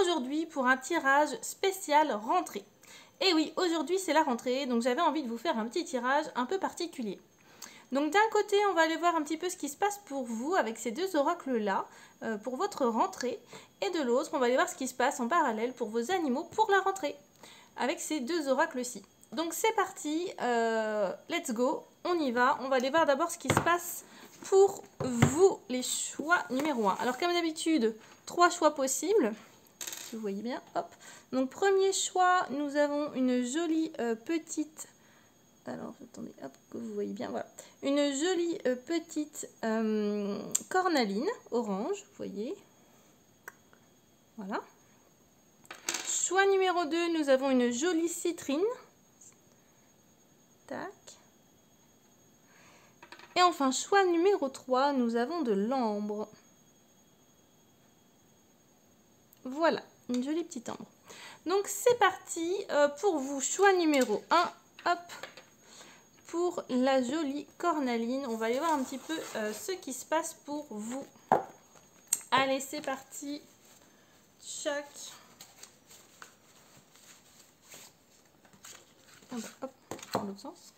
aujourd'hui pour un tirage spécial rentrée. Et oui, aujourd'hui c'est la rentrée, donc j'avais envie de vous faire un petit tirage un peu particulier. Donc d'un côté, on va aller voir un petit peu ce qui se passe pour vous avec ces deux oracles-là, pour votre rentrée. Et de l'autre, on va aller voir ce qui se passe en parallèle pour vos animaux pour la rentrée, avec ces deux oracles-ci. Donc c'est parti, let's go, on y va. On va aller voir d'abord ce qui se passe pour vous, les choix numéro 1. Alors comme d'habitude, 3 choix possibles. Vous voyez bien, hop. Donc premier choix, nous avons une jolie petite... Alors, attendez, hop, que vous voyez bien, voilà. Une jolie petite cornaline orange, vous voyez. Voilà. Choix numéro 2, nous avons une jolie citrine. Tac. Et enfin, choix numéro 3, nous avons de l'ambre. Voilà, une jolie petite ambre. Donc, c'est parti pour vous. Choix numéro 1, hop. Pour la jolie cornaline, on va aller voir un petit peu ce qui se passe pour vous. Allez, c'est parti. Tchac. Hop, dans l'autre sens.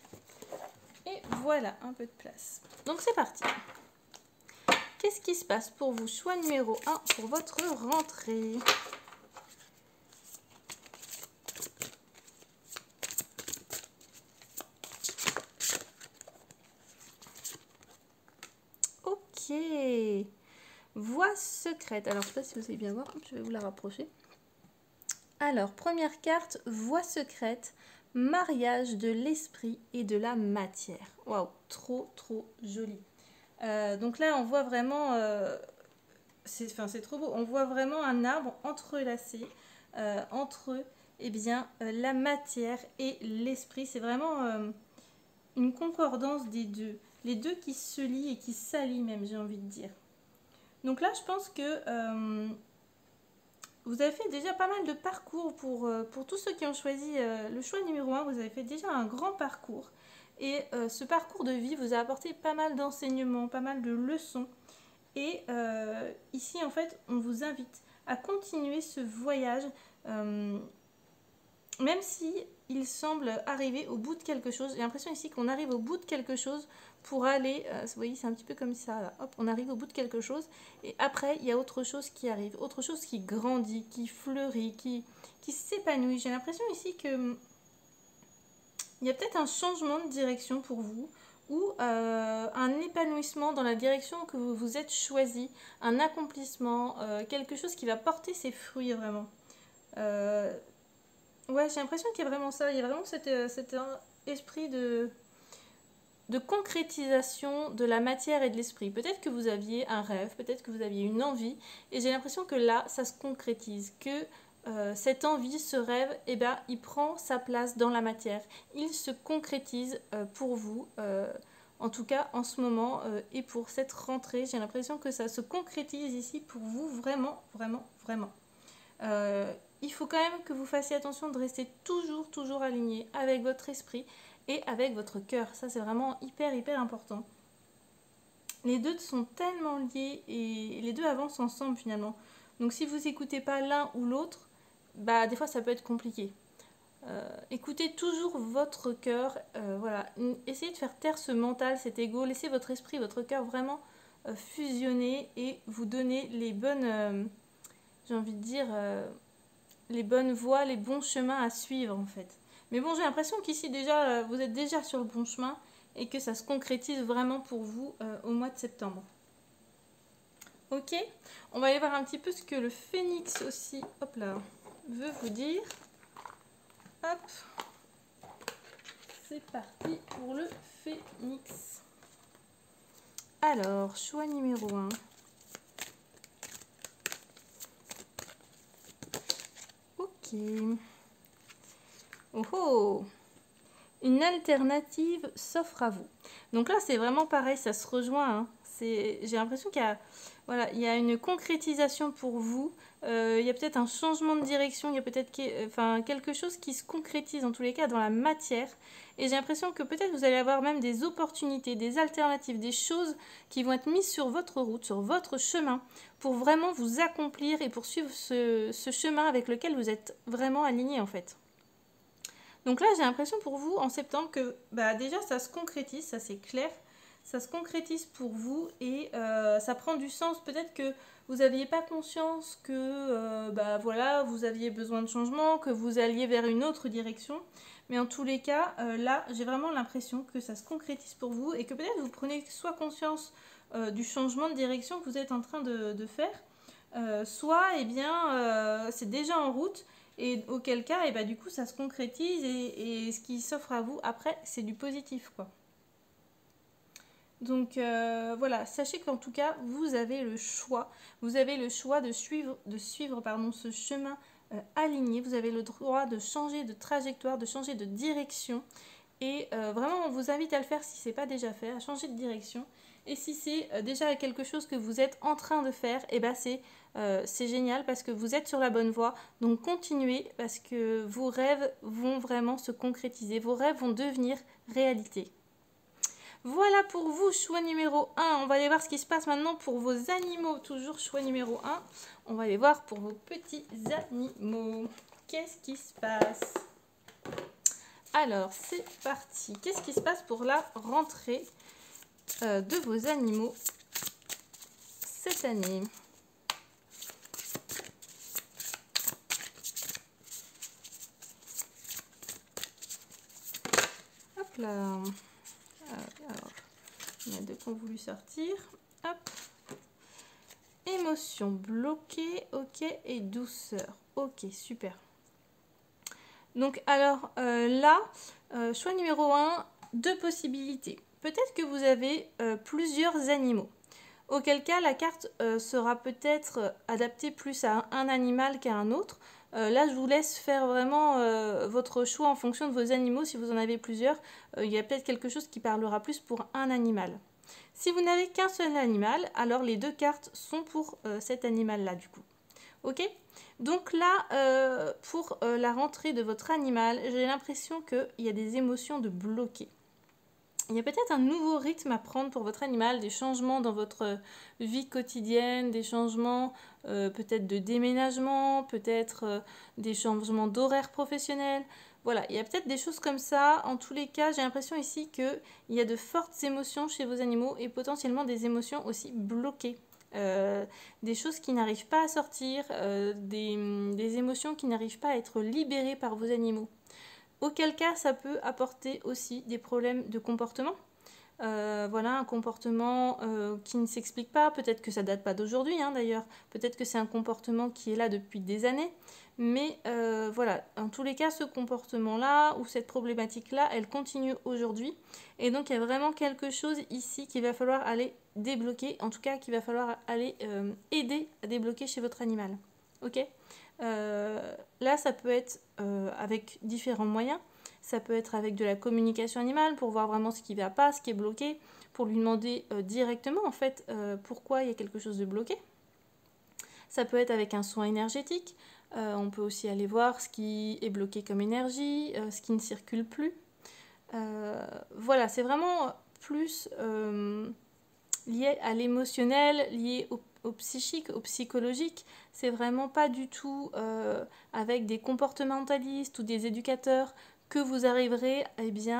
Et voilà, un peu de place. Donc c'est parti. Qu'est-ce qui se passe pour vous? Choix numéro 1 pour votre rentrée. Ok. Voix secrète. Alors, je ne sais pas si vous allez bien voir. Je vais vous la rapprocher. Alors, première carte, voix secrète. Mariage de l'esprit et de la matière. Waouh, trop, trop joli. Donc là, on voit vraiment... c'est trop beau. On voit vraiment un arbre entrelacé entre la matière et l'esprit. C'est vraiment une concordance des deux. Les deux qui se lient et qui s'allient même, j'ai envie de dire. Donc là, je pense que vous avez fait déjà pas mal de parcours pour tous ceux qui ont choisi le choix numéro 1. Vous avez fait déjà un grand parcours. Et ce parcours de vie vous a apporté pas mal d'enseignements, pas mal de leçons. Et ici, en fait, on vous invite à continuer ce voyage, même si il semble arriver au bout de quelque chose. J'ai l'impression ici qu'on arrive au bout de quelque chose pour aller, vous voyez, c'est un petit peu comme ça, là. Hop, on arrive au bout de quelque chose, et après, il y a autre chose qui arrive, autre chose qui grandit, qui fleurit, qui s'épanouit. J'ai l'impression ici que il y a peut-être un changement de direction pour vous, ou un épanouissement dans la direction que vous vous êtes choisi, un accomplissement, quelque chose qui va porter ses fruits vraiment. Ouais, j'ai l'impression qu'il y a vraiment ça, il y a vraiment cet esprit de concrétisation de la matière et de l'esprit. Peut-être que vous aviez un rêve, peut-être que vous aviez une envie, et j'ai l'impression que là, ça se concrétise, que cette envie, ce rêve, eh ben, il prend sa place dans la matière. Il se concrétise pour vous, en tout cas en ce moment, et pour cette rentrée, j'ai l'impression que ça se concrétise ici pour vous, vraiment, vraiment, vraiment. Il faut quand même que vous fassiez attention de rester toujours aligné avec votre esprit et avec votre cœur. Ça, c'est vraiment hyper important. Les deux sont tellement liés et les deux avancent ensemble finalement. Donc si vous n'écoutez pas l'un ou l'autre, bah, des fois ça peut être compliqué. Écoutez toujours votre cœur. Voilà. Essayez de faire taire ce mental, cet ego. Laissez votre esprit, votre cœur vraiment fusionner et vous donner les bonnes... j'ai envie de dire... les bonnes voies, les bons chemins à suivre en fait. Mais bon, j'ai l'impression qu'ici déjà, vous êtes déjà sur le bon chemin et que ça se concrétise vraiment pour vous au mois de septembre. Ok, on va aller voir un petit peu ce que le phénix aussi, hop là, veut vous dire. Hop, c'est parti pour le phénix. Alors, choix numéro 1. Ok. Oh oh! Une alternative s'offre à vous. Donc là, c'est vraiment pareil, ça se rejoint. Hein. J'ai l'impression qu'il y a, voilà, il y a une concrétisation pour vous. Il y a peut-être un changement de direction, il y a peut-être quelque chose qui se concrétise en tous les cas dans la matière. Et j'ai l'impression que peut-être vous allez avoir même des opportunités, des alternatives, des choses qui vont être mises sur votre route, sur votre chemin, pour vraiment vous accomplir et poursuivre ce chemin avec lequel vous êtes vraiment aligné en fait. Donc là, j'ai l'impression pour vous en septembre que déjà ça se concrétise, ça c'est clair. Ça se concrétise pour vous et ça prend du sens. Peut-être que vous n'aviez pas conscience que voilà, vous aviez besoin de changement, que vous alliez vers une autre direction. Mais en tous les cas, là, j'ai vraiment l'impression que ça se concrétise pour vous et que peut-être vous prenez soit conscience du changement de direction que vous êtes en train de faire, soit c'est déjà en route. Et auquel cas, du coup, ça se concrétise et ce qui s'offre à vous après, c'est du positif, quoi. Donc voilà, sachez qu'en tout cas, vous avez le choix. Vous avez le choix de suivre ce chemin aligné. Vous avez le droit de changer de trajectoire, de changer de direction. Et vraiment, on vous invite à le faire si ce n'est pas déjà fait, à changer de direction. Et si c'est déjà quelque chose que vous êtes en train de faire, c'est génial parce que vous êtes sur la bonne voie. Donc continuez parce que vos rêves vont vraiment se concrétiser. Vos rêves vont devenir réalité. Voilà pour vous, choix numéro 1. On va aller voir ce qui se passe maintenant pour vos animaux. Toujours choix numéro 1. On va aller voir pour vos petits animaux. Qu'est-ce qui se passe ? Alors, c'est parti. Qu'est-ce qui se passe pour la rentrée de vos animaux cette année ? Hop là. Alors, il y en a deux qui ont voulu sortir. Hop. Émotion bloquée, ok, et douceur. Ok, super. Donc, alors là, choix numéro 1, deux possibilités. Peut-être que vous avez plusieurs animaux. Auquel cas, la carte sera peut-être adaptée plus à un animal qu'à un autre. Là, je vous laisse faire vraiment votre choix en fonction de vos animaux. Si vous en avez plusieurs, il y a peut-être quelque chose qui parlera plus pour un animal. Si vous n'avez qu'un seul animal, alors les deux cartes sont pour cet animal-là du coup. Ok ? Donc là, pour la rentrée de votre animal, j'ai l'impression qu'il y a des émotions de bloquer. Il y a peut-être un nouveau rythme à prendre pour votre animal, des changements dans votre vie quotidienne, des changements peut-être de déménagement, peut-être des changements d'horaire professionnel. Voilà, il y a peut-être des choses comme ça. En tous les cas, j'ai l'impression ici qu'il y a de fortes émotions chez vos animaux et potentiellement des émotions aussi bloquées. Des choses qui n'arrivent pas à sortir, des émotions qui n'arrivent pas à être libérées par vos animaux. Auquel cas, ça peut apporter aussi des problèmes de comportement. Voilà, un comportement qui ne s'explique pas. Peut-être que ça date pas d'aujourd'hui, hein, d'ailleurs. Peut-être que c'est un comportement qui est là depuis des années. Mais voilà, en tous les cas, ce comportement-là ou cette problématique-là, elle continue aujourd'hui. Et donc, il y a vraiment quelque chose ici qu'il va falloir aller débloquer. En tout cas, qu'il va falloir aller aider à débloquer chez votre animal. Ok ? Là, ça peut être avec différents moyens. Ça peut être avec de la communication animale pour voir vraiment ce qui ne va pas, ce qui est bloqué, pour lui demander directement en fait pourquoi il y a quelque chose de bloqué. Ça peut être avec un soin énergétique. On peut aussi aller voir ce qui est bloqué comme énergie, ce qui ne circule plus. Voilà, c'est vraiment plus lié à l'émotionnel, lié au psychique, au psychologique. C'est vraiment pas du tout avec des comportementalistes ou des éducateurs que vous arriverez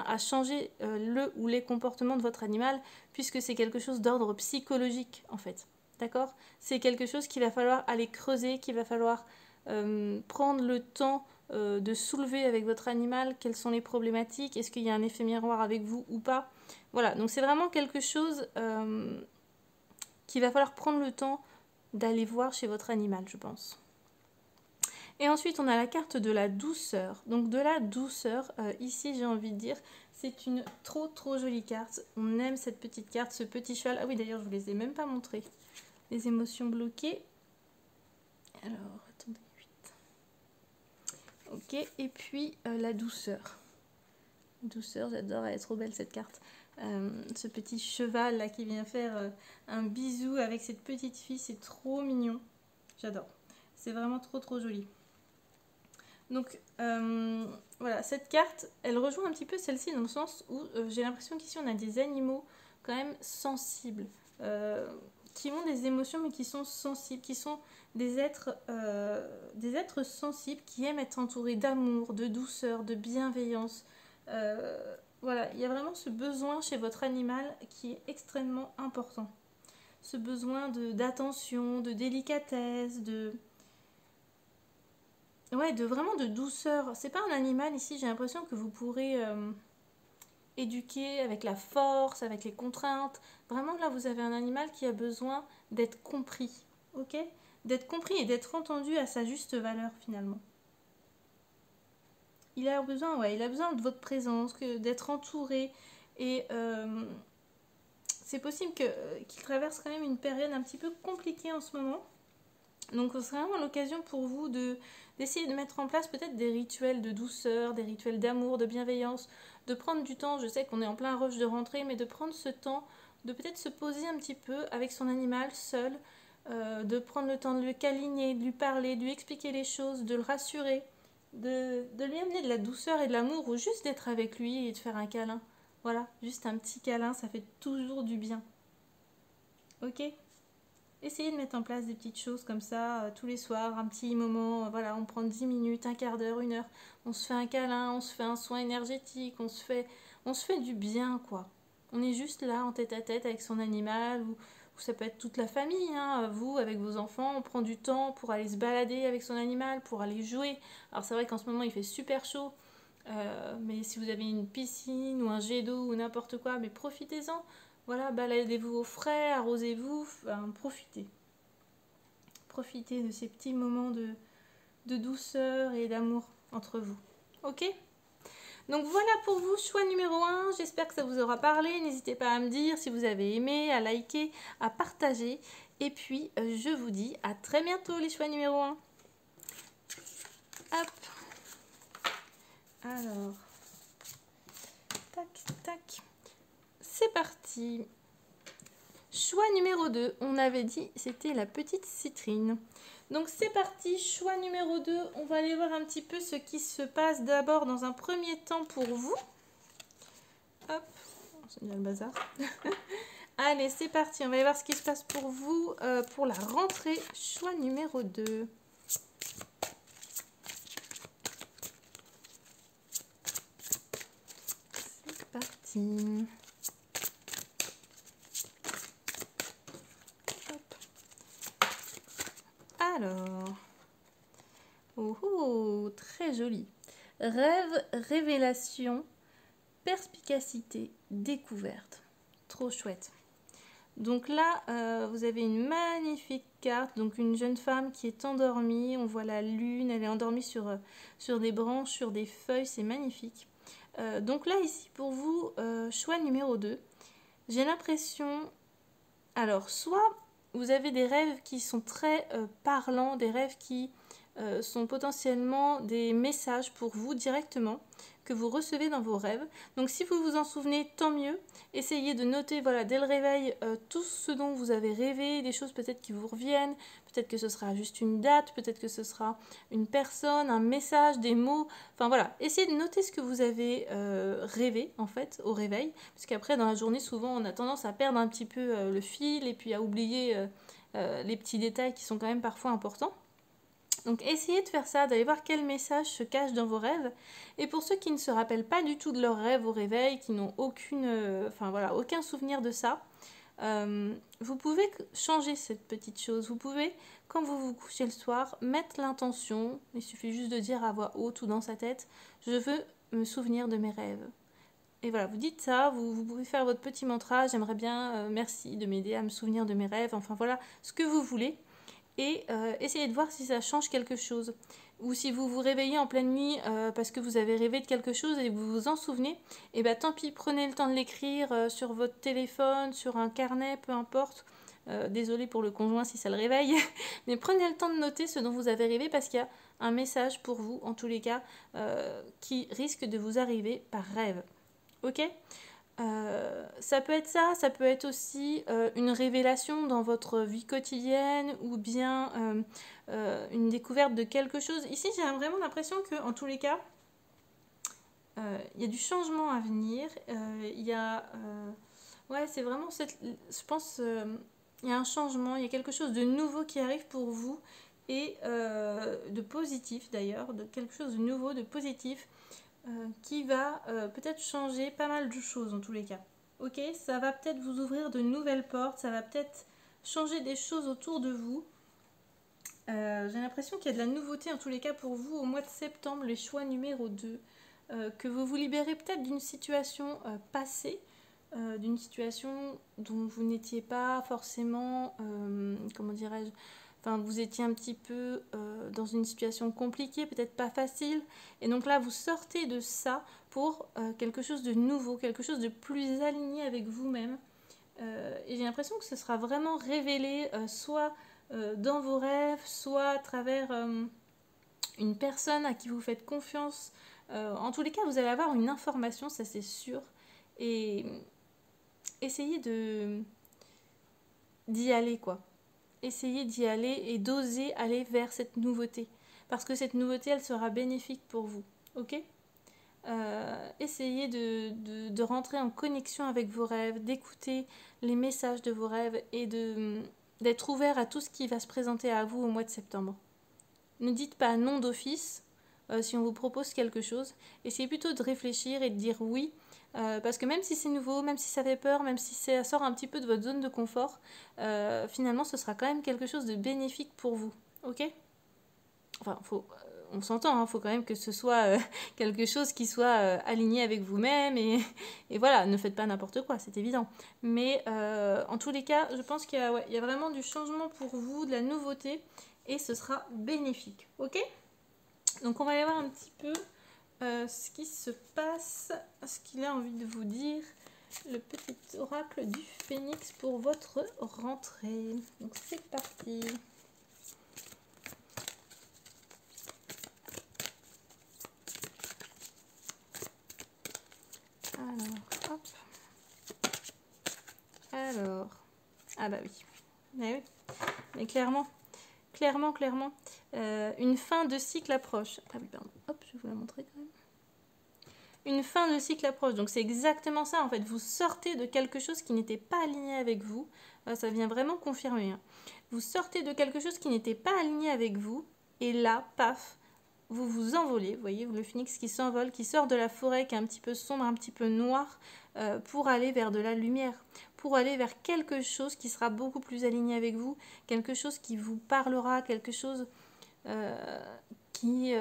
à changer le ou les comportements de votre animal, puisque c'est quelque chose d'ordre psychologique en fait. D'accord ? C'est quelque chose qu'il va falloir aller creuser, qu'il va falloir prendre le temps de soulever avec votre animal, quelles sont les problématiques, est-ce qu'il y a un effet miroir avec vous ou pas. Voilà, donc c'est vraiment quelque chose qu'il va falloir prendre le temps d'aller voir chez votre animal, je pense. Et ensuite, on a la carte de la douceur. Donc de la douceur, ici j'ai envie de dire, c'est une trop jolie carte. On aime cette petite carte, ce petit cheval. Ah oui, d'ailleurs, je ne vous les ai même pas montrés. Les émotions bloquées. Alors, attendez, 8. Ok, et puis la douceur. Douceur, j'adore, elle est trop belle cette carte. ce petit cheval là qui vient faire un bisou avec cette petite fille, c'est trop mignon. J'adore. C'est vraiment trop joli. Donc voilà, cette carte, elle rejoint un petit peu celle-ci dans le sens où j'ai l'impression qu'ici on a des animaux quand même sensibles, qui ont des émotions mais qui sont sensibles, qui sont des êtres sensibles qui aiment être entourés d'amour, de douceur, de bienveillance. Voilà, il y a vraiment ce besoin chez votre animal qui est extrêmement important. Ce besoin d'attention, de délicatesse, ouais, vraiment de douceur. C'est pas un animal ici, j'ai l'impression que vous pourrez éduquer avec la force, avec les contraintes. Vraiment là, vous avez un animal qui a besoin d'être compris, ok? D'être compris et d'être entendu à sa juste valeur finalement. Il a besoin, ouais, il a besoin de votre présence, d'être entouré. Et c'est possible qu'il traverse quand même une période un petit peu compliquée en ce moment. Donc ce sera vraiment l'occasion pour vous d'essayer de mettre en place peut-être des rituels de douceur, des rituels d'amour, de bienveillance, de prendre du temps. Je sais qu'on est en plein rush de rentrée, mais de prendre ce temps, de peut-être se poser un petit peu avec son animal seul, de prendre le temps de le câliner, de lui parler, de lui expliquer les choses, de le rassurer, de lui amener de la douceur et de l'amour, ou juste d'être avec lui et de faire un câlin. Voilà, juste un petit câlin, ça fait toujours du bien. Ok ? Essayez de mettre en place des petites choses comme ça tous les soirs, un petit moment, voilà, on prend 10 minutes, un quart d'heure, une heure, on se fait un câlin, on se fait un soin énergétique, on se fait du bien, quoi. On est juste là en tête à tête avec son animal, ou ça peut être toute la famille, hein, vous avec vos enfants, on prend du temps pour aller se balader avec son animal, pour aller jouer. Alors c'est vrai qu'en ce moment il fait super chaud, mais si vous avez une piscine ou un jet d'eau ou n'importe quoi, mais profitez-en. Voilà, baladez-vous au frais, arrosez-vous, enfin, profitez. Profitez de ces petits moments de douceur et d'amour entre vous. Ok ? Donc voilà pour vous, choix numéro 1. J'espère que ça vous aura parlé. N'hésitez pas à me dire si vous avez aimé, à liker, à partager. Et puis, je vous dis à très bientôt les choix numéro 1. Hop. Alors, tac, tac. C'est parti. Choix numéro 2, on avait dit c'était la petite citrine. Donc c'est parti, choix numéro 2, on va aller voir un petit peu ce qui se passe d'abord dans un premier temps pour vous. Hop, c'est bien le bazar. Allez, c'est parti, on va aller voir ce qui se passe pour vous pour la rentrée. Choix numéro 2. C'est parti. Alors, très joli. Rêve, révélation, perspicacité, découverte. Trop chouette. Donc là, vous avez une magnifique carte. Donc une jeune femme qui est endormie. On voit la lune, elle est endormie sur des branches, sur des feuilles. C'est magnifique. Donc là, ici, pour vous, choix numéro 2. J'ai l'impression... Alors, soit... vous avez des rêves qui sont très parlants, des rêves qui sont potentiellement des messages pour vous directement, que vous recevez dans vos rêves. Donc si vous vous en souvenez, tant mieux. Essayez de noter voilà, dès le réveil tout ce dont vous avez rêvé, des choses peut-être qui vous reviennent, peut-être que ce sera juste une date, peut-être que ce sera une personne, un message, des mots. Enfin voilà, essayez de noter ce que vous avez rêvé en fait au réveil, parce qu'après dans la journée souvent on a tendance à perdre un petit peu le fil et puis à oublier les petits détails qui sont quand même parfois importants. Donc essayez de faire ça, d'aller voir quel message se cache dans vos rêves. Et pour ceux qui ne se rappellent pas du tout de leurs rêves au réveil, qui n'ont aucun souvenir de ça, vous pouvez changer cette petite chose. Vous pouvez, quand vous vous couchez le soir, mettre l'intention. Il suffit juste de dire à voix haute ou dans sa tête, je veux me souvenir de mes rêves. Et voilà, vous dites ça, vous pouvez faire votre petit mantra, j'aimerais bien, merci de m'aider à me souvenir de mes rêves. Enfin voilà, ce que vous voulez. Et essayez de voir si ça change quelque chose. Ou si vous vous réveillez en pleine nuit parce que vous avez rêvé de quelque chose et vous vous en souvenez, et bien tant pis, prenez le temps de l'écrire sur votre téléphone, sur un carnet, peu importe. Désolée pour le conjoint si ça le réveille, mais prenez le temps de noter ce dont vous avez rêvé parce qu'il y a un message pour vous, en tous les cas, qui risque de vous arriver par rêve. Ok ? Ça peut être ça, ça peut être aussi une révélation dans votre vie quotidienne ou bien une découverte de quelque chose. Ici, j'ai vraiment l'impression que, en tous les cas, il y a du changement à venir. Il y a, ouais, c'est vraiment je pense, il y a un changement, il y a quelque chose de nouveau qui arrive pour vous et de positif d'ailleurs, de quelque chose de nouveau, de positif qui va peut-être changer pas mal de choses en tous les cas. Ok, ça va peut-être vous ouvrir de nouvelles portes, ça va peut-être changer des choses autour de vous. J'ai l'impression qu'il y a de la nouveauté en tous les cas pour vous au mois de septembre, les choix numéro 2. Que vous vous libérez peut-être d'une situation passée, d'une situation dont vous n'étiez pas forcément, comment dirais-je, enfin vous étiez un petit peu dans une situation compliquée, peut-être pas facile, et donc là vous sortez de ça pour quelque chose de nouveau, quelque chose de plus aligné avec vous-même. Et j'ai l'impression que ce sera vraiment révélé soit dans vos rêves, soit à travers une personne à qui vous faites confiance. En tous les cas, vous allez avoir une information, ça c'est sûr. Et essayez d'y aller, quoi. Essayez d'y aller et d'oser aller vers cette nouveauté. Parce que cette nouveauté, elle sera bénéfique pour vous. Ok ? Essayez de rentrer en connexion avec vos rêves, d'écouter les messages de vos rêves et d'être ouvert à tout ce qui va se présenter à vous au mois de septembre. Ne dites pas non d'office si on vous propose quelque chose. Essayez plutôt de réfléchir et de dire oui. Parce que même si c'est nouveau, même si ça fait peur, même si ça sort un petit peu de votre zone de confort, finalement ce sera quand même quelque chose de bénéfique pour vous. Ok ? Enfin, on s'entend, il faut quand même que ce soit quelque chose qui soit aligné avec vous-même et voilà, ne faites pas n'importe quoi, c'est évident. Mais en tous les cas, je pense qu'il y a vraiment du changement pour vous, de la nouveauté et ce sera bénéfique. Ok ? Donc on va aller voir un petit peu ce qui se passe, ce qu'il a envie de vous dire, le petit oracle du phénix pour votre rentrée. Donc c'est parti. Alors, hop. Alors, ah bah oui. Mais oui, mais clairement, une fin de cycle approche. Ah oui, pardon. Hop, je vais vous la montrer quand même. Une fin de cycle approche. Donc c'est exactement ça en fait. Vous sortez de quelque chose qui n'était pas aligné avec vous. Ça vient vraiment confirmer. Hein. Vous sortez de quelque chose qui n'était pas aligné avec vous. Et là, paf, vous vous envolez. Vous voyez le phénix qui s'envole, qui sort de la forêt qui est un petit peu sombre, un petit peu noire, pour aller vers de la lumière. Pour aller vers quelque chose qui sera beaucoup plus aligné avec vous. Quelque chose qui vous parlera, quelque chose qui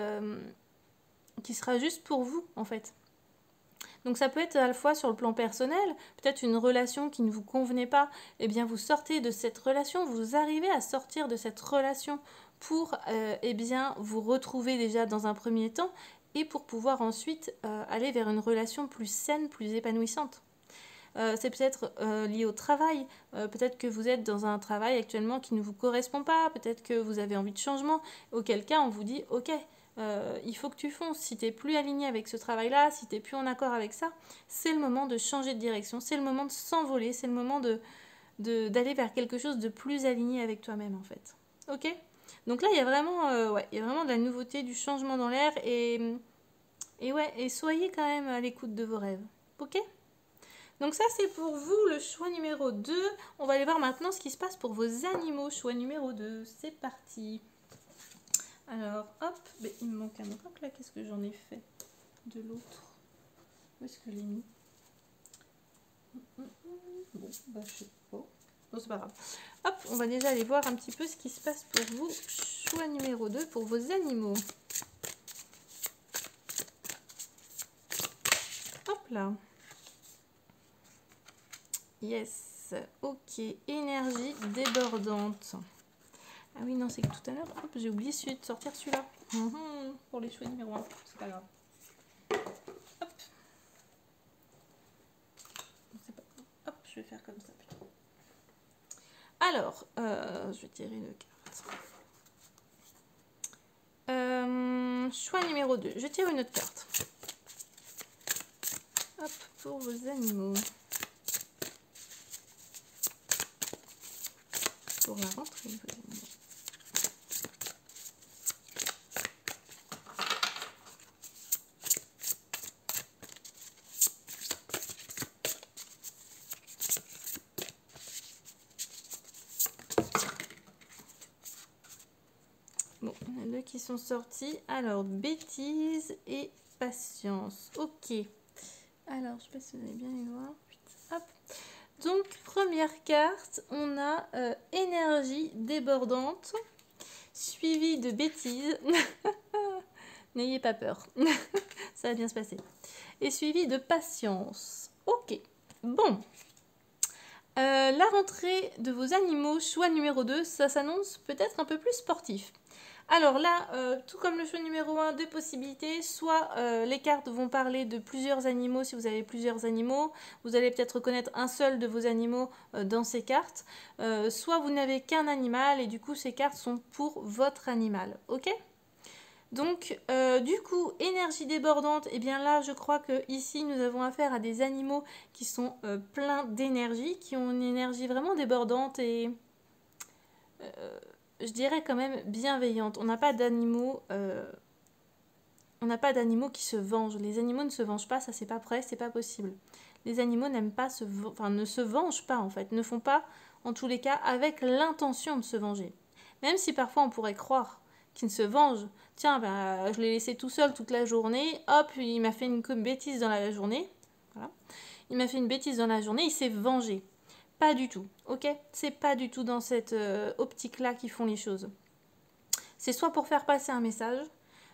sera juste pour vous en fait. Donc ça peut être à la fois sur le plan personnel, peut-être une relation qui ne vous convenait pas, eh bien vous sortez de cette relation, vous arrivez à sortir de cette relation pour eh bien vous retrouver déjà dans un premier temps et pour pouvoir ensuite aller vers une relation plus saine, plus épanouissante. C'est peut-être lié au travail, peut-être que vous êtes dans un travail actuellement qui ne vous correspond pas, peut-être que vous avez envie de changement, auquel cas on vous dit ok, il faut que tu fonces, si tu n'es plus aligné avec ce travail-là, si tu n'es plus en accord avec ça, c'est le moment de changer de direction, c'est le moment de s'envoler, c'est le moment d'aller vers quelque chose de plus aligné avec toi-même en fait. Ok ? Donc là il y a vraiment, il y a vraiment de la nouveauté, du changement dans l'air et soyez quand même à l'écoute de vos rêves. Ok ? Donc ça c'est pour vous le choix numéro 2. On va aller voir maintenant ce qui se passe pour vos animaux. Choix numéro 2, c'est parti. Alors hop, mais il me manque un oracle là, qu'est-ce que j'en ai fait de l'autre? Où est-ce que je l'ai mis? Bon, bah je sais pas. Bon, c'est pas grave. Hop, on va déjà aller voir un petit peu ce qui se passe pour vous. Choix numéro 2 pour vos animaux. Hop là. Yes, ok, énergie débordante. Ah oui, non, c'est que tout à l'heure, j'ai oublié de sortir celui-là. Pour les choix numéro 1, c'est pas grave. Hop. C'est pas grave. Hop, je vais faire comme ça plutôt. Alors, je vais tirer une carte. Choix numéro 2, je tire une autre carte. Hop, pour vos animaux. Pour la rentrée, vos animaux. Bon, il y en a deux qui sont sortis. Alors, bêtises et patience. Ok. Alors, je sais pas si vous allez bien les voir. Hop. Donc, première carte, on a énergie débordante, suivi de bêtises. N'ayez pas peur. Ça va bien se passer. Et suivi de patience. Ok. Bon. La rentrée de vos animaux, choix numéro 2, ça s'annonce peut-être un peu plus sportif. Alors là, tout comme le choix numéro 1, deux possibilités. Soit les cartes vont parler de plusieurs animaux si vous avez plusieurs animaux. Vous allez peut-être reconnaître un seul de vos animaux dans ces cartes. Soit vous n'avez qu'un animal et du coup ces cartes sont pour votre animal. Ok ? Donc, du coup, énergie débordante, et bien là, je crois que ici, nous avons affaire à des animaux qui sont pleins d'énergie, qui ont une énergie vraiment débordante et, je dirais quand même bienveillante. On n'a pas d'animaux qui se vengent. Les animaux ne se vengent pas, ça c'est pas vrai, c'est pas possible. Les animaux n'aiment pas ne se vengent pas en fait, ne font pas, en tous les cas, avec l'intention de se venger. Même si parfois on pourrait croire qu'ils se vengent. Tiens, bah, je l'ai laissé tout seul toute la journée, hop, il m'a fait une bêtise dans la journée. Voilà. Il m'a fait une bêtise dans la journée, il s'est vengé. Pas du tout, ok? C'est pas du tout dans cette optique-là qu'ils font les choses. C'est soit pour faire passer un message,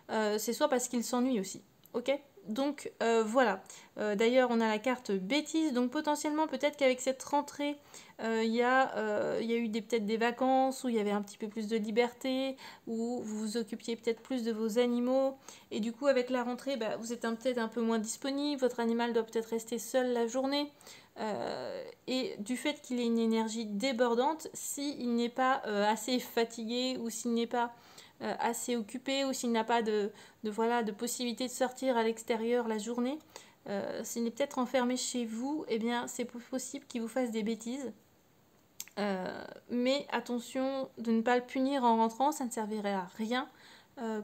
c'est soit parce qu'ils s'ennuient aussi, ok? Donc voilà. D'ailleurs, on a la carte bêtise. Donc potentiellement, peut-être qu'avec cette rentrée, il y a eu peut-être des vacances où il y avait un petit peu plus de liberté, où vous vous occupiez peut-être plus de vos animaux. Et du coup, avec la rentrée, bah, vous êtes peut-être un peu moins disponible. Votre animal doit peut-être rester seul la journée. Et du fait qu'il ait une énergie débordante, s'il n'est pas assez fatigué ou s'il n'est pas assez occupé ou s'il n'a pas de possibilité de sortir à l'extérieur la journée, s'il est peut-être enfermé chez vous, eh bien c'est possible qu'il vous fasse des bêtises. Mais attention de ne pas le punir en rentrant, ça ne servirait à rien.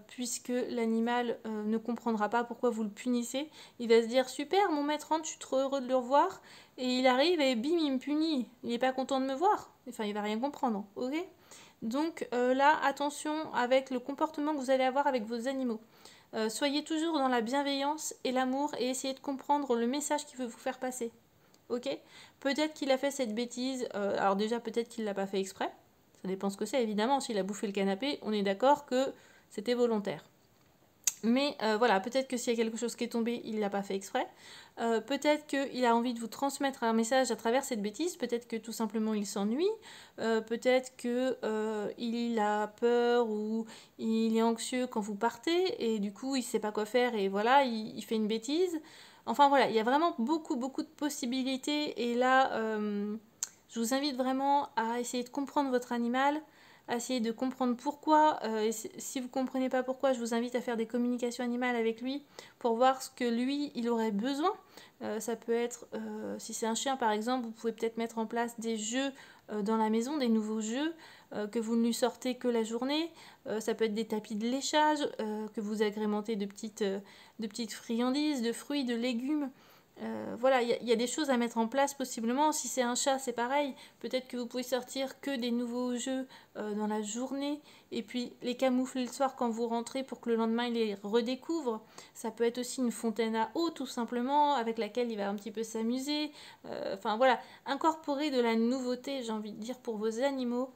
Puisque l'animal ne comprendra pas pourquoi vous le punissez. Il va se dire super, mon maître rentre, je suis trop heureux de le revoir. Et il arrive et bim, il me punit. Il n'est pas content de me voir. Enfin, il va rien comprendre, ok? Donc là, attention avec le comportement que vous allez avoir avec vos animaux. Soyez toujours dans la bienveillance et l'amour et essayez de comprendre le message qu'il veut vous faire passer. Ok? Peut-être qu'il a fait cette bêtise. Alors déjà, peut-être qu'il ne l'a pas fait exprès. Ça dépend ce que c'est, évidemment. S'il a bouffé le canapé, on est d'accord que c'était volontaire. Mais voilà, peut-être que s'il y a quelque chose qui est tombé, il ne l'a pas fait exprès. Peut-être qu'il a envie de vous transmettre un message à travers cette bêtise. Peut-être que tout simplement il s'ennuie. Peut-être qu'il a peur ou il est anxieux quand vous partez. Et du coup, il ne sait pas quoi faire. Et voilà, il fait une bêtise. Enfin voilà, il y a vraiment beaucoup de possibilités. Et là, je vous invite vraiment à essayer de comprendre votre animal, à essayer de comprendre pourquoi. Et si vous ne comprenez pas pourquoi, je vous invite à faire des communications animales avec lui pour voir ce que lui, il aurait besoin. Ça peut être, si c'est un chien par exemple, vous pouvez peut-être mettre en place des jeux dans la maison, des nouveaux jeux que vous ne lui sortez que la journée. Ça peut être des tapis de léchage que vous agrémentez de petites friandises, de fruits, de légumes. Voilà, il y a des choses à mettre en place possiblement. Si c'est un chat, c'est pareil. Peut-être que vous pouvez sortir que des nouveaux jeux dans la journée et puis les camoufler le soir quand vous rentrez pour que le lendemain il les redécouvre. Ça peut être aussi une fontaine à eau tout simplement avec laquelle il va un petit peu s'amuser. Enfin voilà, incorporer de la nouveauté, j'ai envie de dire, pour vos animaux.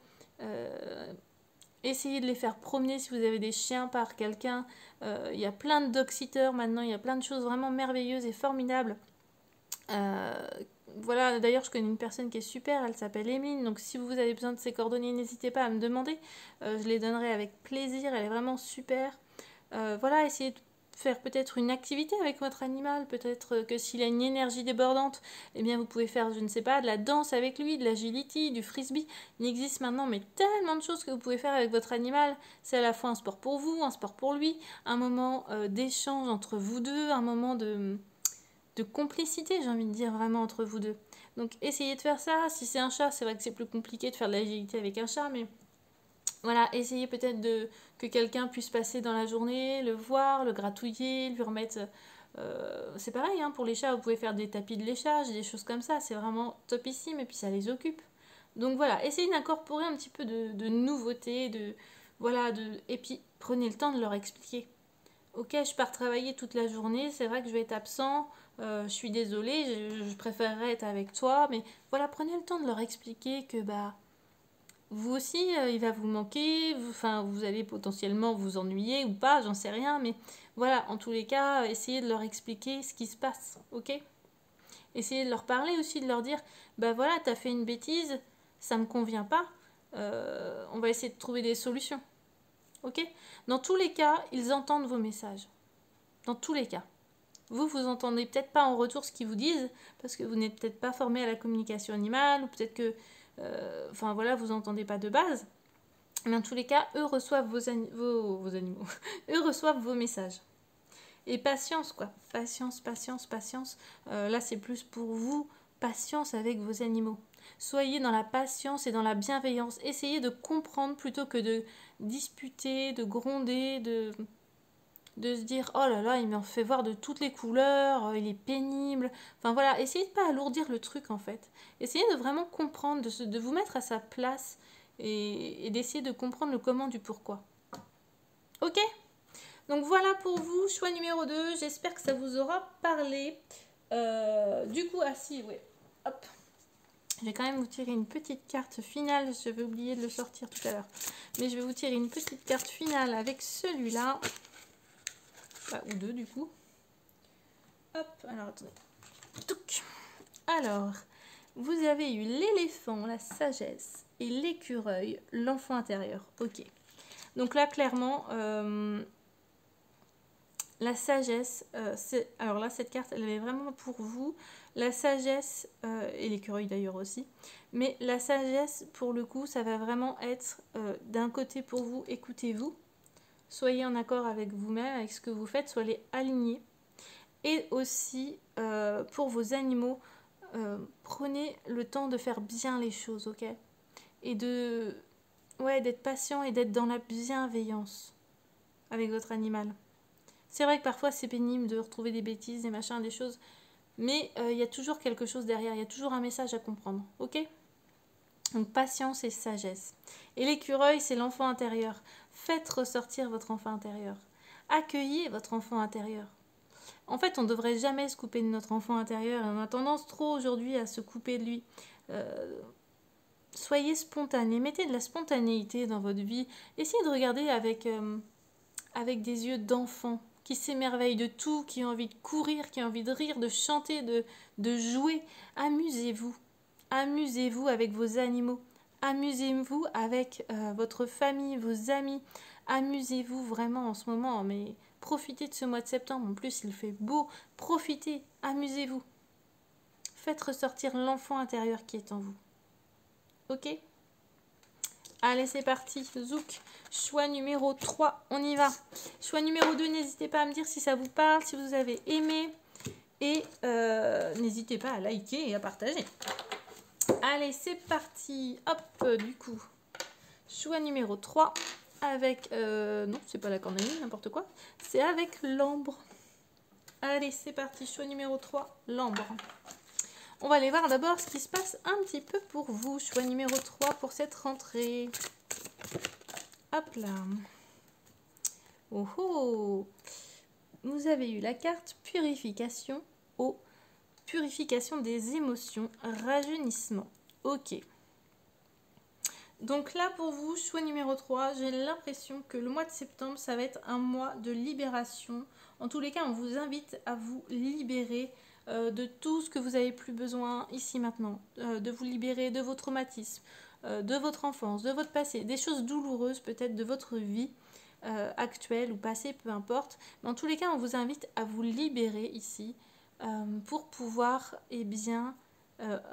Essayez de les faire promener si vous avez des chiens par quelqu'un. Il y a plein de dog-sitters maintenant, il y a plein de choses vraiment merveilleuses et formidables. Voilà, d'ailleurs je connais une personne qui est super, elle s'appelle Emeline, donc si vous avez besoin de ses coordonnées, n'hésitez pas à me demander, je les donnerai avec plaisir, elle est vraiment super. Voilà, essayez de faire peut-être une activité avec votre animal, peut-être que s'il a une énergie débordante, eh bien vous pouvez faire, je ne sais pas, de la danse avec lui, de l'agility, du frisbee. Il existe maintenant mais tellement de choses que vous pouvez faire avec votre animal. C'est à la fois un sport pour vous, un sport pour lui, un moment d'échange entre vous deux, un moment de complicité, j'ai envie de dire, vraiment entre vous deux. Donc essayez de faire ça. Si c'est un chat, c'est vrai que c'est plus compliqué de faire de l'agilité avec un chat, mais voilà, essayez peut-être que quelqu'un puisse passer dans la journée, le voir, le gratouiller, lui remettre... c'est pareil, hein, pour les chats, vous pouvez faire des tapis de léchage, des choses comme ça, c'est vraiment topissime et puis ça les occupe. Donc voilà, essayez d'incorporer un petit peu de nouveauté, voilà, et puis prenez le temps de leur expliquer. Ok, je pars travailler toute la journée, c'est vrai que je vais être absent, je suis désolée, je préférerais être avec toi, mais voilà, prenez le temps de leur expliquer que bah vous aussi, il va vous manquer, vous allez potentiellement vous ennuyer ou pas, j'en sais rien, mais voilà, en tous les cas, essayez de leur expliquer ce qui se passe, ok? Essayez de leur parler aussi, de leur dire, bah voilà, t'as fait une bêtise, ça me convient pas, on va essayer de trouver des solutions, ok? Dans tous les cas, ils entendent vos messages, dans tous les cas. Vous entendez peut-être pas en retour ce qu'ils vous disent, parce que vous n'êtes peut-être pas formé à la communication animale, ou peut-être que, voilà, vous n'entendez pas de base. Mais en tous les cas, eux reçoivent vos animaux. Eux reçoivent vos messages. Et patience, quoi. Patience, patience, patience. Là, c'est plus pour vous. Patience avec vos animaux. Soyez dans la patience et dans la bienveillance. Essayez de comprendre plutôt que de disputer, de gronder, de se dire « Oh là là, il m'en fait voir de toutes les couleurs, il est pénible. » Enfin voilà, essayez de ne pas alourdir le truc en fait. Essayez de vraiment comprendre, de vous mettre à sa place et d'essayer de comprendre le comment du pourquoi. Ok? Donc voilà pour vous, choix numéro 2. J'espère que ça vous aura parlé. Du coup, ah si, ouais. Hop. Je vais quand même vous tirer une petite carte finale. Je vais oublier de le sortir tout à l'heure. Mais je vais vous tirer une petite carte finale avec celui-là. Ou deux du coup. Hop, alors attendez. Touc. Alors, vous avez eu l'éléphant, la sagesse, et l'écureuil, l'enfant intérieur. Ok. Donc là, clairement, la sagesse, alors là, cette carte, elle est vraiment pour vous. La sagesse, et l'écureuil d'ailleurs aussi, mais la sagesse, pour le coup, ça va vraiment être d'un côté pour vous, écoutez-vous. Soyez en accord avec vous-même, avec ce que vous faites, soyez alignés. Et aussi, pour vos animaux, prenez le temps de faire bien les choses, ok? Et d'être patient et d'être dans la bienveillance avec votre animal. C'est vrai que parfois c'est pénible de retrouver des bêtises, des machins, des choses, mais il y a toujours quelque chose derrière, il y a toujours un message à comprendre, ok? Donc patience et sagesse. Et l'écureuil, c'est l'enfant intérieur. Faites ressortir votre enfant intérieur. Accueillez votre enfant intérieur. En fait, on ne devrait jamais se couper de notre enfant intérieur. On a tendance trop aujourd'hui à se couper de lui. Soyez spontané. Mettez de la spontanéité dans votre vie. Essayez de regarder avec des yeux d'enfant qui s'émerveille de tout, qui a envie de courir, qui a envie de rire, de chanter, de jouer. Amusez-vous. Amusez-vous avec vos animaux. Amusez-vous avec votre famille, vos amis. Amusez-vous vraiment en ce moment, mais profitez de ce mois de septembre. En plus, il fait beau. Profitez, amusez-vous. Faites ressortir l'enfant intérieur qui est en vous. Ok? Allez, c'est parti. Zouk. Choix numéro 3, on y va. Choix numéro 2, n'hésitez pas à me dire si ça vous parle, si vous avez aimé. Et n'hésitez pas à liker et à partager. Allez, c'est parti. Hop, du coup. Choix numéro 3 avec... non, c'est pas la cornemuse, n'importe quoi. C'est avec l'ambre. Allez, c'est parti. Choix numéro 3, l'ambre. On va aller voir d'abord ce qui se passe un petit peu pour vous. Choix numéro 3 pour cette rentrée. Hop là. Oh oh. Vous avez eu la carte purification eau. Purification des émotions, rajeunissement. Ok. Donc là pour vous, choix numéro 3, j'ai l'impression que le mois de septembre, ça va être un mois de libération. En tous les cas, on vous invite à vous libérer de tout ce que vous n'avez plus besoin ici maintenant. De vous libérer de vos traumatismes, de votre enfance, de votre passé, des choses douloureuses peut-être de votre vie actuelle ou passée, peu importe. Mais en tous les cas, on vous invite à vous libérer ici pour pouvoir,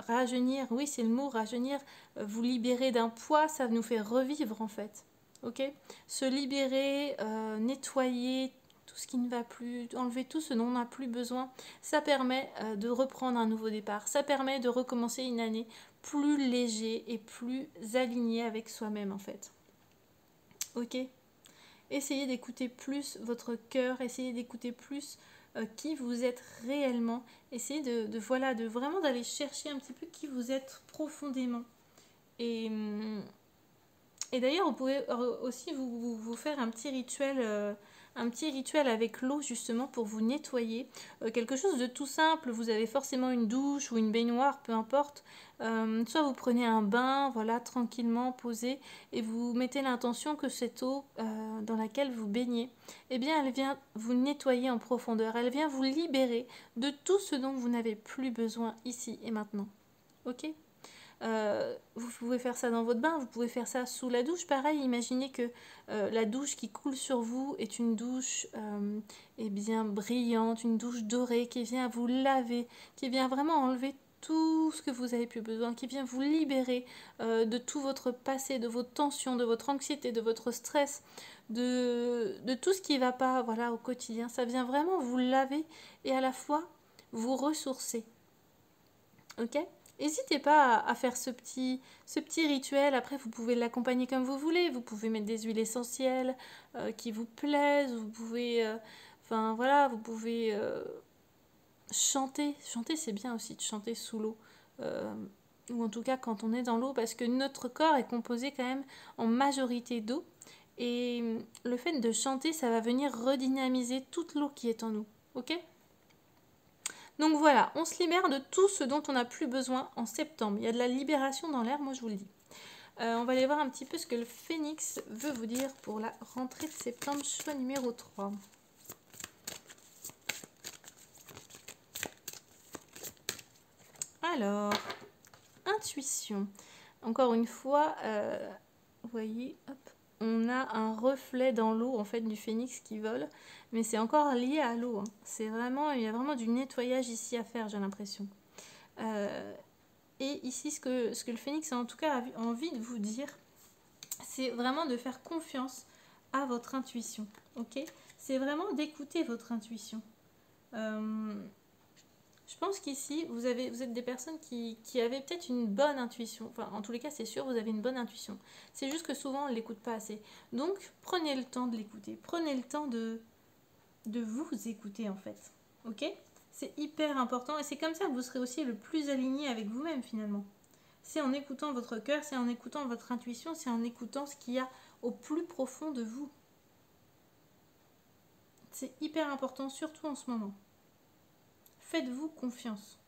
rajeunir, oui c'est le mot, rajeunir, vous libérer d'un poids, ça nous fait revivre en fait, ok? Se libérer, nettoyer tout ce qui ne va plus, enlever tout ce dont on n'a plus besoin. Ça permet de reprendre un nouveau départ. Ça permet de recommencer une année plus léger et plus aligné avec soi-même en fait. Ok? Essayez d'écouter plus votre cœur, essayez d'écouter plus qui vous êtes réellement. Essayez de vraiment d'aller chercher un petit peu qui vous êtes profondément. Et d'ailleurs, vous pouvez aussi vous faire un petit rituel avec l'eau justement pour vous nettoyer. Quelque chose de tout simple, vous avez forcément une douche ou une baignoire, peu importe. Soit vous prenez un bain, voilà, tranquillement, posé, et vous mettez l'intention que cette eau dans laquelle vous baignez, eh bien, elle vient vous nettoyer en profondeur. Elle vient vous libérer de tout ce dont vous n'avez plus besoin ici et maintenant. Ok ? Vous pouvez faire ça dans votre bain, vous pouvez faire ça sous la douche. Pareil, imaginez que la douche qui coule sur vous est une douche bien brillante, une douche dorée qui vient vous laver, qui vient vraiment enlever tout ce que vous avez plus besoin, qui vient vous libérer de tout votre passé, de vos tensions, de votre anxiété, de votre stress, de tout ce qui ne va pas voilà, au quotidien. Ça vient vraiment vous laver et à la fois vous ressourcer. Ok ? N'hésitez pas à faire ce petit rituel. Après, vous pouvez l'accompagner comme vous voulez. Vous pouvez mettre des huiles essentielles qui vous plaisent. Vous pouvez, vous pouvez chanter. Chanter, c'est bien aussi de chanter sous l'eau. Ou en tout cas quand on est dans l'eau, parce que notre corps est composé quand même en majorité d'eau. Et le fait de chanter, ça va venir redynamiser toute l'eau qui est en nous. Ok ? Donc voilà, on se libère de tout ce dont on n'a plus besoin en septembre. Il y a de la libération dans l'air, moi je vous le dis. On va aller voir un petit peu ce que le Phénix veut vous dire pour la rentrée de septembre, choix numéro 3. Alors, intuition. Encore une fois, vous voyez, hop, on a un reflet dans l'eau en fait du phénix qui vole, mais c'est encore lié à l'eau. Hein. C'est vraiment, il y a vraiment du nettoyage ici à faire, j'ai l'impression. Et ici, ce que le phénix a en tout cas envie de vous dire, c'est vraiment de faire confiance à votre intuition. Ok ? C'est vraiment d'écouter votre intuition. Je pense qu'ici, vous êtes des personnes qui avaient peut-être une bonne intuition. Enfin, en tous les cas, c'est sûr, vous avez une bonne intuition. C'est juste que souvent, on ne l'écoute pas assez. Donc, prenez le temps de l'écouter. Prenez le temps de vous écouter, en fait. Ok ? C'est hyper important. Et c'est comme ça que vous serez aussi le plus aligné avec vous-même, finalement. C'est en écoutant votre cœur, c'est en écoutant votre intuition, c'est en écoutant ce qu'il y a au plus profond de vous. C'est hyper important, surtout en ce moment. Faites-vous confiance.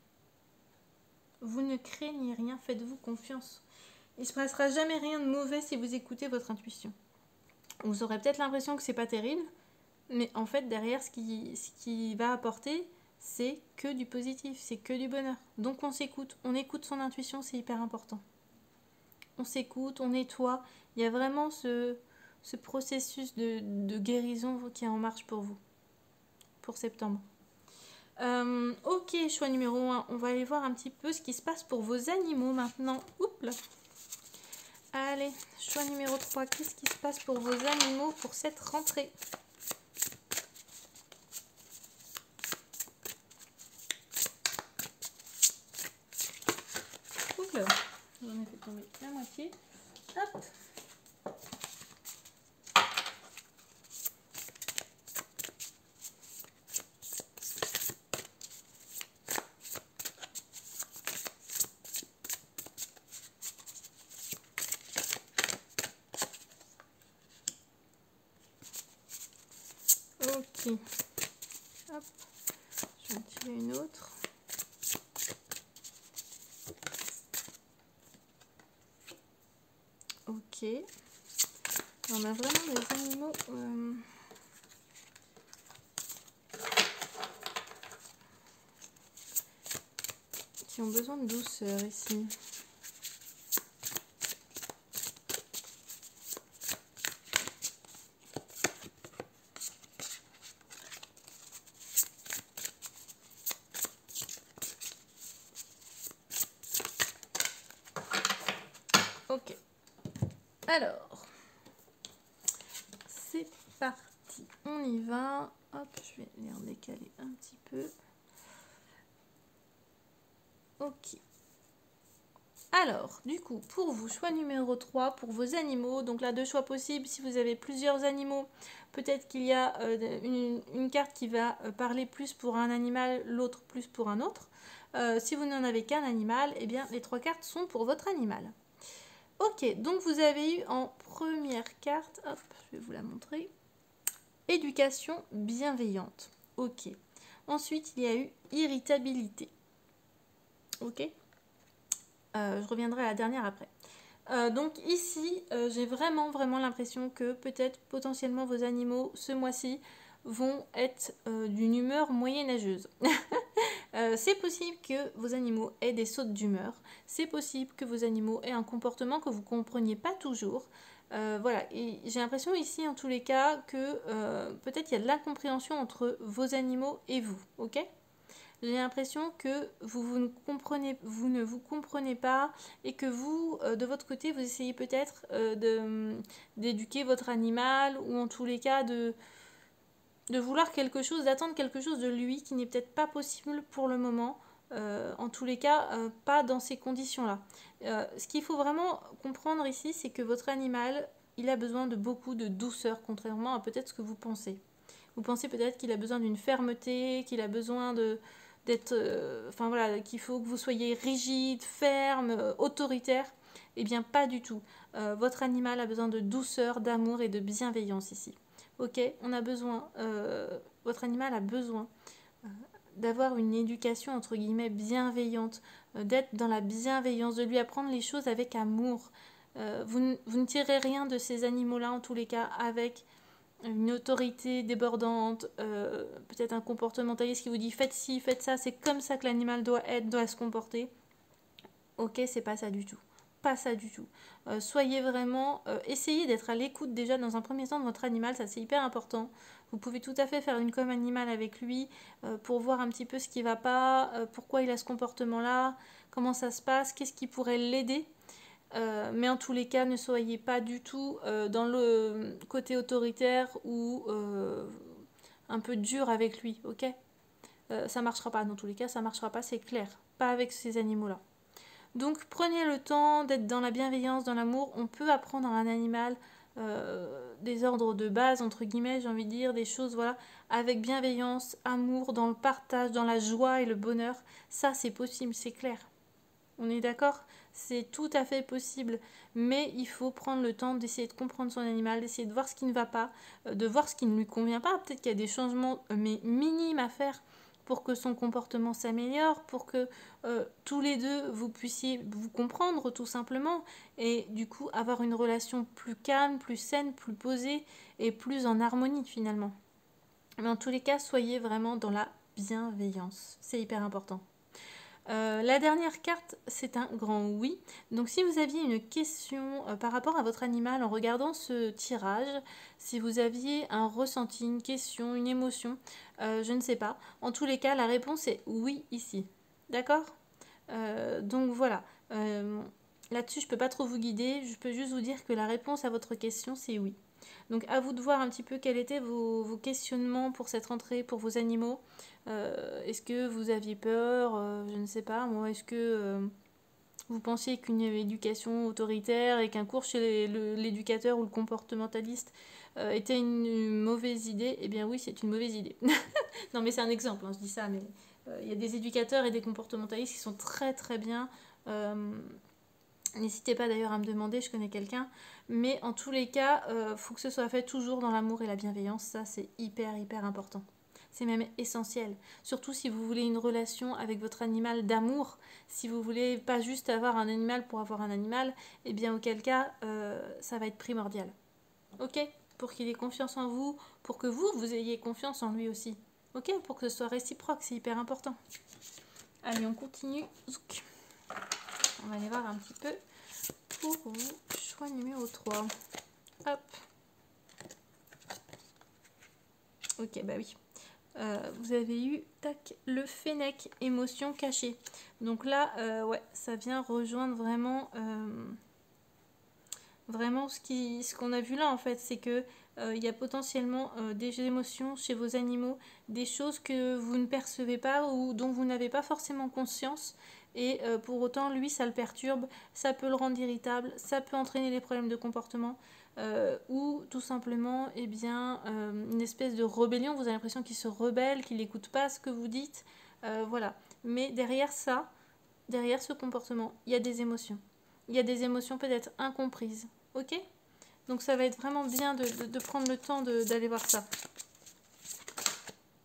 Vous ne craignez rien, faites-vous confiance. Il ne se passera jamais rien de mauvais si vous écoutez votre intuition. Vous aurez peut-être l'impression que c'est pas terrible, mais en fait derrière ce qui va apporter, c'est que du positif, c'est que du bonheur. Donc on s'écoute, on écoute son intuition, c'est hyper important. On s'écoute, on nettoie. Il y a vraiment ce processus de guérison qui est en marche pour vous, pour septembre. Ok, choix numéro 1. On va aller voir un petit peu ce qui se passe pour vos animaux maintenant. Oups là. Allez, choix numéro 3. Qu'est-ce qui se passe pour vos animaux pour cette rentrée ? Oups là. J'en ai fait tomber la moitié. Hop. Ok. Hop. Je vais en tirer une autre. Ok. On a vraiment des animaux qui ont besoin de douceur ici. Ok. Alors, c'est parti. On y va. Hop, je vais les en décaler un petit peu. Ok. Alors, du coup, pour vous, choix numéro 3, pour vos animaux, donc là, deux choix possibles. Si vous avez plusieurs animaux, peut-être qu'il y a une carte qui va parler plus pour un animal, l'autre plus pour un autre. Si vous n'en avez qu'un animal, eh bien, les 3 cartes sont pour votre animal. Ok, donc vous avez eu en première carte, hop, je vais vous la montrer, éducation bienveillante. Ok. Ensuite, il y a eu irritabilité. Ok. Je reviendrai à la dernière après. Donc ici, j'ai vraiment l'impression que peut-être potentiellement vos animaux ce mois-ci vont être d'une humeur moyenâgeuse. C'est possible que vos animaux aient des sautes d'humeur. C'est possible que vos animaux aient un comportement que vous ne compreniez pas toujours. Voilà, et j'ai l'impression ici en tous les cas que peut-être il y a de l'incompréhension entre vos animaux et vous, ok ? J'ai l'impression que vous ne vous comprenez pas et que vous, de votre côté, vous essayez peut-être d'éduquer votre animal ou en tous les cas de vouloir quelque chose, d'attendre quelque chose de lui qui n'est peut-être pas possible pour le moment. En tous les cas, pas dans ces conditions-là. Ce qu'il faut vraiment comprendre ici, c'est que votre animal, il a besoin de beaucoup de douceur, contrairement à peut-être ce que vous pensez. Vous pensez peut-être qu'il a besoin d'une fermeté, qu'il a besoin d'être, enfin voilà, qu'il faut que vous soyez rigide, ferme, autoritaire. Eh bien, pas du tout. Votre animal a besoin de douceur, d'amour et de bienveillance ici. Ok, on a besoin, votre animal a besoin d'avoir une éducation entre guillemets bienveillante, d'être dans la bienveillance, de lui apprendre les choses avec amour. Vous ne tirez rien de ces animaux-là en tous les cas avec une autorité débordante, peut-être un comportementaliste qui vous dit faites ci, faites ça, c'est comme ça que l'animal doit être, doit se comporter. Ok, c'est pas ça du tout. Pas ça du tout. Soyez vraiment, essayez d'être à l'écoute déjà dans un premier temps de votre animal, ça c'est hyper important. Vous pouvez tout à fait faire une com animale avec lui pour voir un petit peu ce qui va pas, pourquoi il a ce comportement-là, comment ça se passe, qu'est-ce qui pourrait l'aider. Mais en tous les cas, ne soyez pas du tout dans le côté autoritaire ou un peu dur avec lui, ok? Ça marchera pas, dans tous les cas, ça marchera pas, c'est clair. Pas avec ces animaux-là. Donc prenez le temps d'être dans la bienveillance, dans l'amour. On peut apprendre à un animal des ordres de base, entre guillemets, j'ai envie de dire, des choses, voilà, avec bienveillance, amour, dans le partage, dans la joie et le bonheur. Ça, c'est possible, c'est clair. On est d'accord? C'est tout à fait possible, mais il faut prendre le temps d'essayer de comprendre son animal, d'essayer de voir ce qui ne va pas, de voir ce qui ne lui convient pas. Peut-être qu'il y a des changements mais minimes à faire pour que son comportement s'améliore, pour que tous les deux vous puissiez vous comprendre tout simplement et du coup avoir une relation plus calme, plus saine, plus posée et plus en harmonie finalement. Mais en tous les cas, soyez vraiment dans la bienveillance. C'est hyper important. La dernière carte, c'est un grand oui. Donc si vous aviez une question par rapport à votre animal en regardant ce tirage, si vous aviez un ressenti, une question, une émotion, je ne sais pas. En tous les cas, la réponse est oui ici. D'accord? Donc voilà. Là-dessus, je ne peux pas trop vous guider. Je peux juste vous dire que la réponse à votre question, c'est oui. Donc à vous de voir un petit peu quels étaient vos questionnements pour cette rentrée, pour vos animaux. Est-ce que vous aviez peur? Je ne sais pas. Moi, est-ce que vous pensiez qu'une éducation autoritaire et qu'un cours chez l'éducateur ou le comportementaliste était une mauvaise idée? Eh bien oui, c'est une mauvaise idée. Non, mais c'est un exemple, hein, je dis ça, mais il y a des éducateurs et des comportementalistes qui sont très très bien. N'hésitez pas d'ailleurs à me demander, je connais quelqu'un. Mais en tous les cas, faut que ce soit fait toujours dans l'amour et la bienveillance. Ça, c'est hyper hyper important. C'est même essentiel. Surtout si vous voulez une relation avec votre animal d'amour. Si vous voulez pas juste avoir un animal pour avoir un animal, eh bien auquel cas, ça va être primordial. Ok? Pour qu'il ait confiance en vous, pour que vous ayez confiance en lui aussi. Ok? Pour que ce soit réciproque, c'est hyper important. Allez, on continue. Zouk. On va aller voir un petit peu pour vous. Choix numéro 3. Hop. Ok, bah oui. Vous avez eu tac, le Fennec, émotion cachée. Donc là, ouais, ça vient rejoindre vraiment, vraiment ce qu'on a vu là en fait. C'est que il y a potentiellement des émotions chez vos animaux, des choses que vous ne percevez pas ou dont vous n'avez pas forcément conscience. Et pour autant, lui, ça le perturbe, ça peut le rendre irritable, ça peut entraîner des problèmes de comportement. Ou tout simplement eh bien, une espèce de rébellion, vous avez l'impression qu'il se rebelle, qu'il n'écoute pas ce que vous dites, voilà. Mais derrière ça, derrière ce comportement, il y a des émotions. Il y a des émotions peut-être incomprises, ok? Donc ça va être vraiment bien de prendre le temps d'aller voir ça.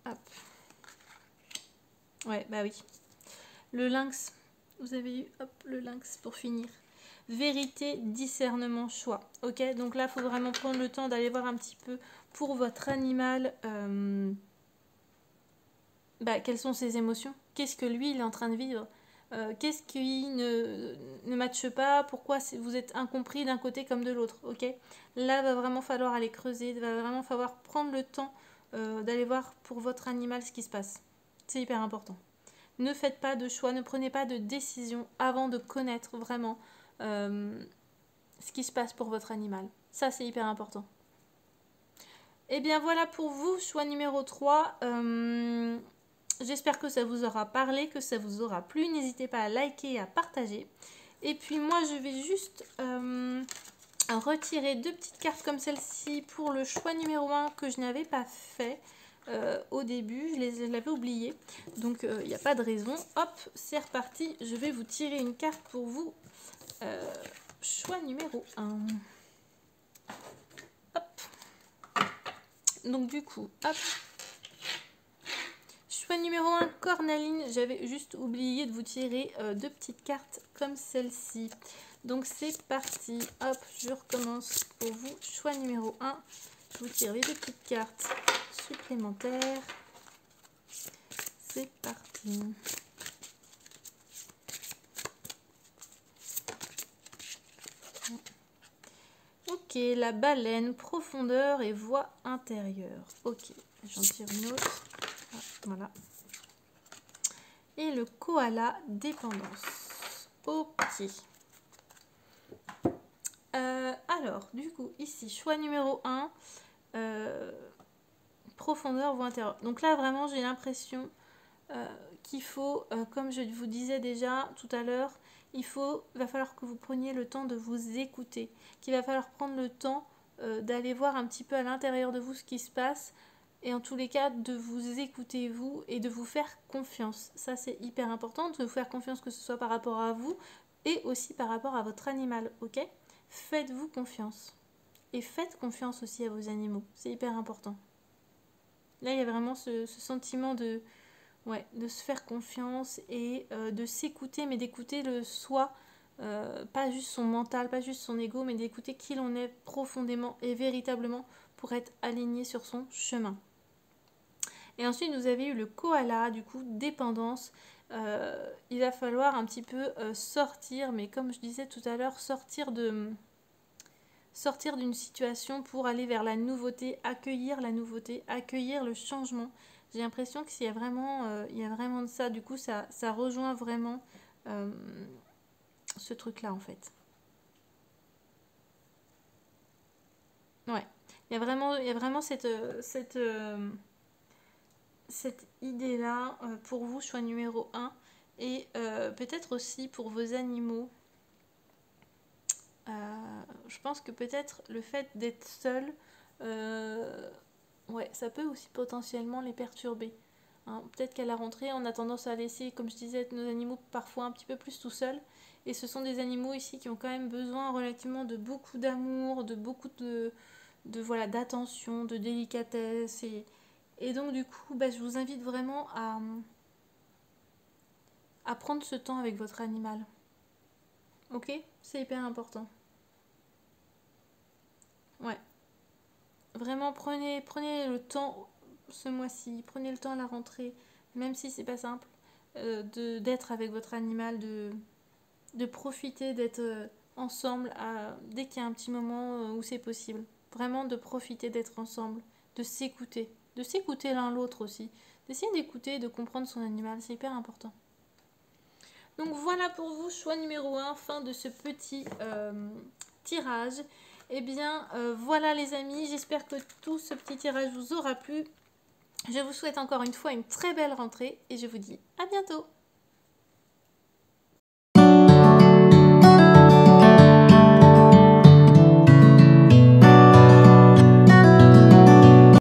Hop. Ouais, bah oui. Le lynx, vous avez eu, hop, le lynx pour finir. Vérité, discernement, choix. Ok, donc là, il faut vraiment prendre le temps d'aller voir un petit peu pour votre animal quelles sont ses émotions. Qu'est-ce que lui, il est en train de vivre. Qu'est-ce qui ne matche pas. Pourquoi vous êtes incompris d'un côté comme de l'autre. Ok, là, va vraiment falloir aller creuser. Il va vraiment falloir prendre le temps d'aller voir pour votre animal ce qui se passe. C'est hyper important. Ne faites pas de choix, ne prenez pas de décision avant de connaître vraiment ce qui se passe pour votre animal. Ça, c'est hyper important. Et bien voilà pour vous, choix numéro 3. J'espère que ça vous aura parlé, que ça vous aura plu. N'hésitez pas à liker et à partager. Et puis moi, je vais juste retirer 2 petites cartes comme celle-ci pour le choix numéro 1 que je n'avais pas fait. Au début, je l'avais oublié, donc il n'y a pas de raison. Hop, c'est reparti, je vais vous tirer une carte pour vous. Choix numéro 1. Hop. Donc du coup, hop. Choix numéro 1, Cornaline. J'avais juste oublié de vous tirer 2 petites cartes comme celle-ci. Donc c'est parti. Hop, je recommence pour vous. Choix numéro 1. Je vous tire les 2 petites cartes supplémentaires. C'est parti. Ok, la baleine, profondeur et voie intérieure. Ok, j'en tire une autre. Ah, voilà. Et le koala, dépendance. Ok. Alors, du coup, ici, choix numéro 1. Profondeur, voie intérieure. Donc là, vraiment, j'ai l'impression qu'il faut, comme je vous disais déjà tout à l'heure, va falloir que vous preniez le temps de vous écouter, qu'il va falloir prendre le temps d'aller voir un petit peu à l'intérieur de vous ce qui se passe, et en tous les cas de vous écouter vous et de vous faire confiance. Ça c'est hyper important, de vous faire confiance que ce soit par rapport à vous et aussi par rapport à votre animal, ok? Faites-vous confiance. Et faites confiance aussi à vos animaux, c'est hyper important. Là il y a vraiment ce sentiment de se faire confiance et de s'écouter, mais d'écouter le soi, pas juste son mental, pas juste son ego, mais d'écouter qui l'on est profondément et véritablement pour être aligné sur son chemin. Et ensuite, vous avez eu le koala, du coup, dépendance. Il va falloir un petit peu sortir, mais comme je disais tout à l'heure, sortir d'une situation pour aller vers la nouveauté, accueillir le changement. J'ai l'impression qu'il y a vraiment de ça. Du coup, ça rejoint vraiment ce truc-là, en fait. Ouais. Il y a vraiment cette idée-là pour vous, choix numéro 1. Et peut-être aussi pour vos animaux. Je pense que peut-être le fait d'être seul, ça peut aussi potentiellement les perturber. Hein, peut-être qu'à la rentrée, on a tendance à laisser, comme je disais, nos animaux parfois un petit peu plus tout seuls. Et ce sont des animaux ici qui ont quand même besoin relativement de beaucoup d'amour, de beaucoup d'attention, de délicatesse. Et donc du coup, je vous invite vraiment à prendre ce temps avec votre animal. Ok? C'est hyper important. Ouais. Vraiment, prenez le temps ce mois-ci, prenez le temps à la rentrée, même si c'est pas simple, d'être avec votre animal, de profiter d'être ensemble dès qu'il y a un petit moment où c'est possible. Vraiment de profiter d'être ensemble, de s'écouter l'un l'autre aussi, d'essayer d'écouter, de comprendre son animal, c'est hyper important. Donc voilà pour vous, choix numéro 1, fin de ce petit tirage. Eh bien, voilà les amis, j'espère que tout ce petit tirage vous aura plu. Je vous souhaite encore une fois une très belle rentrée et je vous dis à bientôt.